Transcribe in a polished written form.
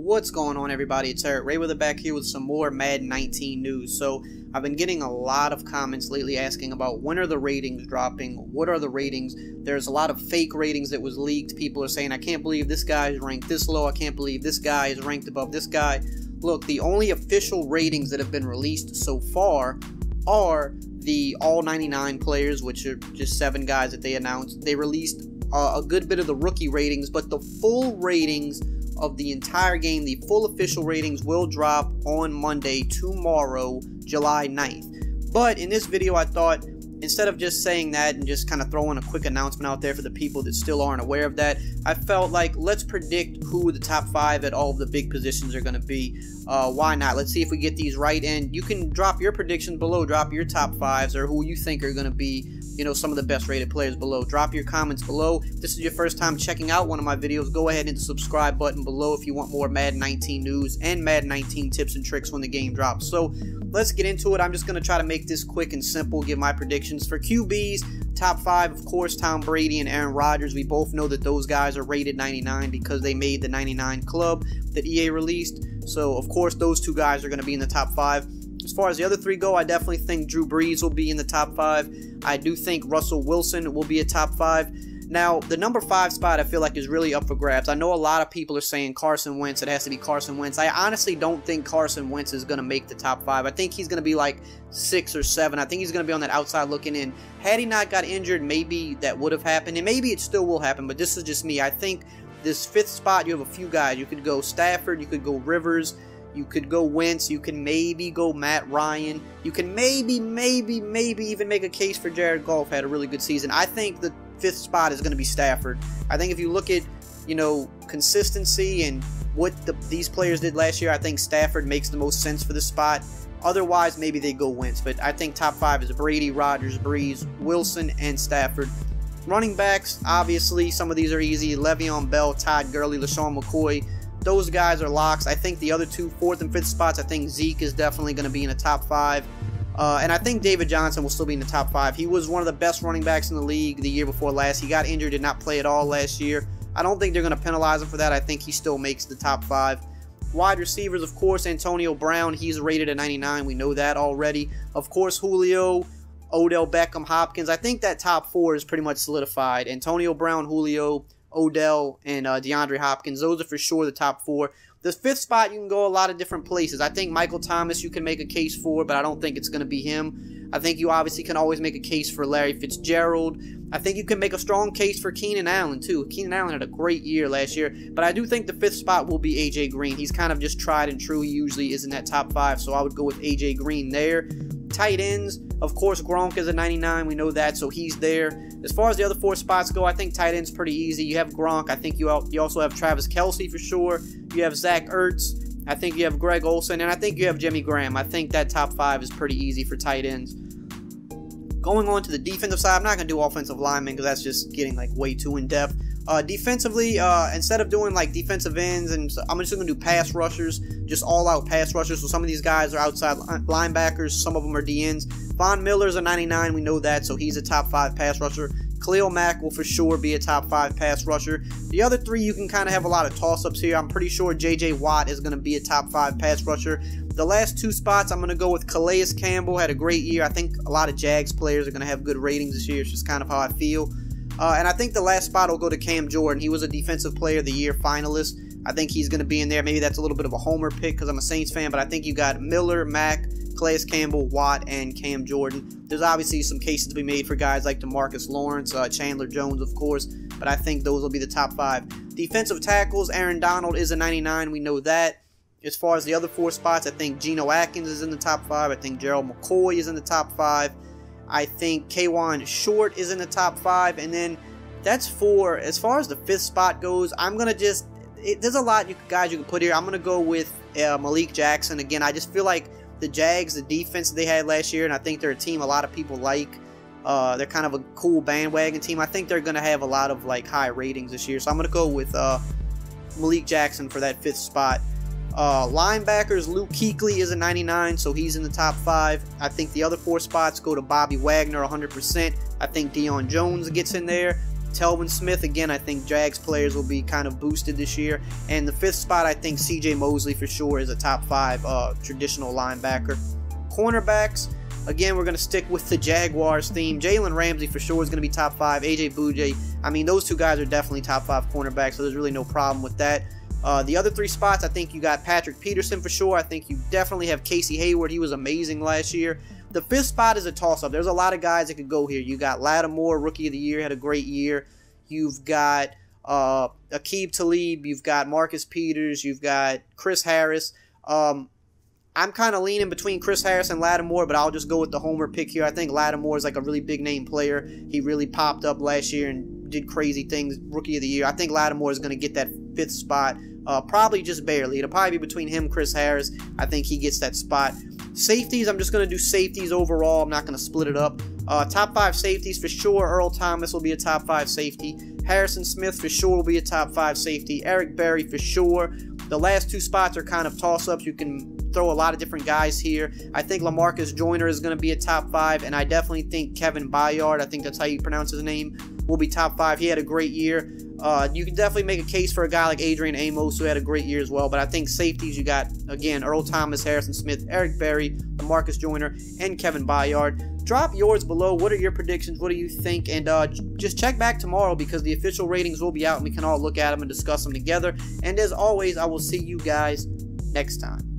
What's going on, everybody? It's EricRayweather back here with some more Madden 19 news. So I've been getting a lot of comments lately asking about when are the ratings dropping, what are the ratings. There's a lot of fake ratings that was leaked. People are saying, I can't believe this guy is ranked this low, I can't believe this guy is ranked above this guy. Look, the only official ratings that have been released so far are the all 99 players, which are just 7 guys that they announced. They released a good bit of the rookie ratings, but the full ratings of the entire game, the full official ratings, will drop on Monday, tomorrow, July 9th. But in this video, I thought, instead of just saying that and just kind of throwing a quick announcement out there for the people that still aren't aware of that, I felt like let's predict who the top 5 at all of the big positions are going to be. Why not? Let's see if we get these right, and you can drop your predictions below, drop your top 5s or who you think are going to be, you know, some of the best rated players below. Drop your comments below. If this is your first time checking out one of my videos, go ahead and hit the subscribe button below if you want more Madden 19 news and Madden 19 tips and tricks when the game drops. So let's get into it. I'm just going to try to make this quick and simple, give my predictions. For QBs, top 5, of course, Tom Brady and Aaron Rodgers. We both know that those guys are rated 99 because they made the 99 club that EA released. So, of course, those 2 guys are going to be in the top 5. As far as the other 3 go, I definitely think Drew Brees will be in the top 5. I do think Russell Wilson will be a top 5. Now, the number 5 spot I feel like is really up for grabs. I know a lot of people are saying Carson Wentz. It has to be Carson Wentz. I honestly don't think Carson Wentz is going to make the top 5. I think he's going to be like 6 or 7. I think he's going to be on that outside looking in. Had he not got injured, maybe that would have happened. And maybe it still will happen, but this is just me. I think this 5th spot, you have a few guys. You could go Stafford. You could go Rivers. You could go Wentz. You can maybe go Matt Ryan. You can maybe even make a case for Jared Goff. Had a really good season. I think the 5th spot is going to be Stafford. I think if you look at, you know, consistency and what these players did last year, I think Stafford makes the most sense for this spot. Otherwise, maybe they go Wentz. But I think top 5 is Brady, Rodgers, Brees, Wilson, and Stafford. Running backs, obviously, some of these are easy. Le'Veon Bell, Todd Gurley, LaShawn McCoy. Those guys are locks. I think the other 2, 4th and 5th spots, I think Zeke is definitely going to be in the top 5. And I think David Johnson will still be in the top 5. He was one of the best running backs in the league the year before last. He got injured, did not play at all last year. I don't think they're going to penalize him for that. I think he still makes the top 5. Wide receivers, of course, Antonio Brown. He's rated at 99. We know that already. Of course, Julio, Odell Beckham, Hopkins. I think that top 4 is pretty much solidified. Antonio Brown, Julio, Odell, and DeAndre Hopkins. Those are for sure the top 4. The 5th spot, you can go a lot of different places. I think Michael Thomas you can make a case for, but I don't think it's going to be him. I think you obviously can always make a case for Larry Fitzgerald. I think you can make a strong case for Keenan Allen, too. Keenan Allen had a great year last year, but I do think the 5th spot will be A.J. Green. He's kind of just tried and true. He usually is in that top 5, so I would go with A.J. Green there. Tight ends, of course, Gronk is a 99. We know that, so he's there. As far as the other 4 spots go, I think tight end's pretty easy. You have Gronk. I think you also have Travis Kelce for sure. You have Zach Ertz. I think you have Greg Olsen, and I think you have Jimmy Graham. I think that top 5 is pretty easy for tight ends. Going on to the defensive side, I'm not going to do offensive linemen because that's just getting like way too in-depth. Defensively, instead of doing like defensive ends, and I'm just going to do pass rushers, just all-out pass rushers. So some of these guys are outside linebackers, some of them are DNs. Von Miller's a 99, we know that, so he's a top 5 pass rusher. Khalil Mack will for sure be a top 5 pass rusher. The other 3, you can kind of have a lot of toss-ups here. I'm pretty sure J.J. Watt is going to be a top 5 pass rusher. The last 2 spots, I'm going to go with Calais Campbell. Had a great year. I think a lot of Jags players are going to have good ratings this year. It's just kind of how I feel. And I think the last spot will go to Cam Jordan. He was a Defensive Player of the Year finalist. I think he's going to be in there. Maybe that's a little bit of a homer pick because I'm a Saints fan, but I think you got Miller, Mack, Calais Campbell, Watt, and Cam Jordan. There's obviously some cases to be made for guys like DeMarcus Lawrence, Chandler Jones, of course, but I think those will be the top 5. Defensive tackles, Aaron Donald is a 99. We know that. As far as the other 4 spots, I think Geno Atkins is in the top 5. I think Gerald McCoy is in the top 5. I think K'Wan Short is in the top 5. And then that's 4. As far as the 5th spot goes, I'm going to just... there's a lot guys you can put here. I'm going to go with Malik Jackson. Again, I just feel like the Jags, the defense that they had last year, and I think they're a team a lot of people like. They're kind of a cool bandwagon team. I think they're going to have a lot of like high ratings this year. So I'm going to go with Malik Jackson for that 5th spot. Linebackers, Luke Kuechly is a 99, so he's in the top 5. I think the other 4 spots go to Bobby Wagner 100%. I think Deion Jones gets in there. Telvin Smith, again, I think Jags players will be kind of boosted this year. And the 5th spot, I think CJ Mosley for sure is a top 5 traditional linebacker. Cornerbacks, again, we're going to stick with the Jaguars theme. Jalen Ramsey for sure is going to be top 5. AJ Bouye, I mean, those 2 guys are definitely top 5 cornerbacks, so there's really no problem with that. The other 3 spots, I think you got Patrick Peterson for sure. I think you definitely have Casey Hayward. He was amazing last year. The 5th spot is a toss-up. There's a lot of guys that could go here. You got Lattimore, Rookie of the Year, had a great year. You've got Aqib Talib. You've got Marcus Peters. You've got Chris Harris. I'm kind of leaning between Chris Harris and Lattimore, but I'll just go with the homer pick here. I think Lattimore is like a really big-name player. He really popped up last year and did crazy things, Rookie of the Year. I think Lattimore is going to get that 5th spot, probably just barely. It'll probably be between him, Chris Harris. I think he gets that spot. Safeties, I'm just going to do safeties overall. I'm not going to split it up. Top 5 safeties for sure. Earl Thomas will be a top 5 safety. Harrison Smith for sure will be a top 5 safety. Eric Berry for sure. The last 2 spots are kind of toss-ups. You can throw a lot of different guys here. I think LaMarcus Joyner is going to be a top 5, and I definitely think Kevin Byard, I think that's how you pronounce his name, will be top 5. He had a great year. You can definitely make a case for a guy like Adrian Amos, who had a great year as well. But I think safeties, you got, again, Earl Thomas, Harrison Smith, Eric Berry, LaMarcus Joyner, and Kevin Byard. Drop yours below. What are your predictions? What do you think? And just check back tomorrow because the official ratings will be out and we can all look at them and discuss them together. And as always, I will see you guys next time.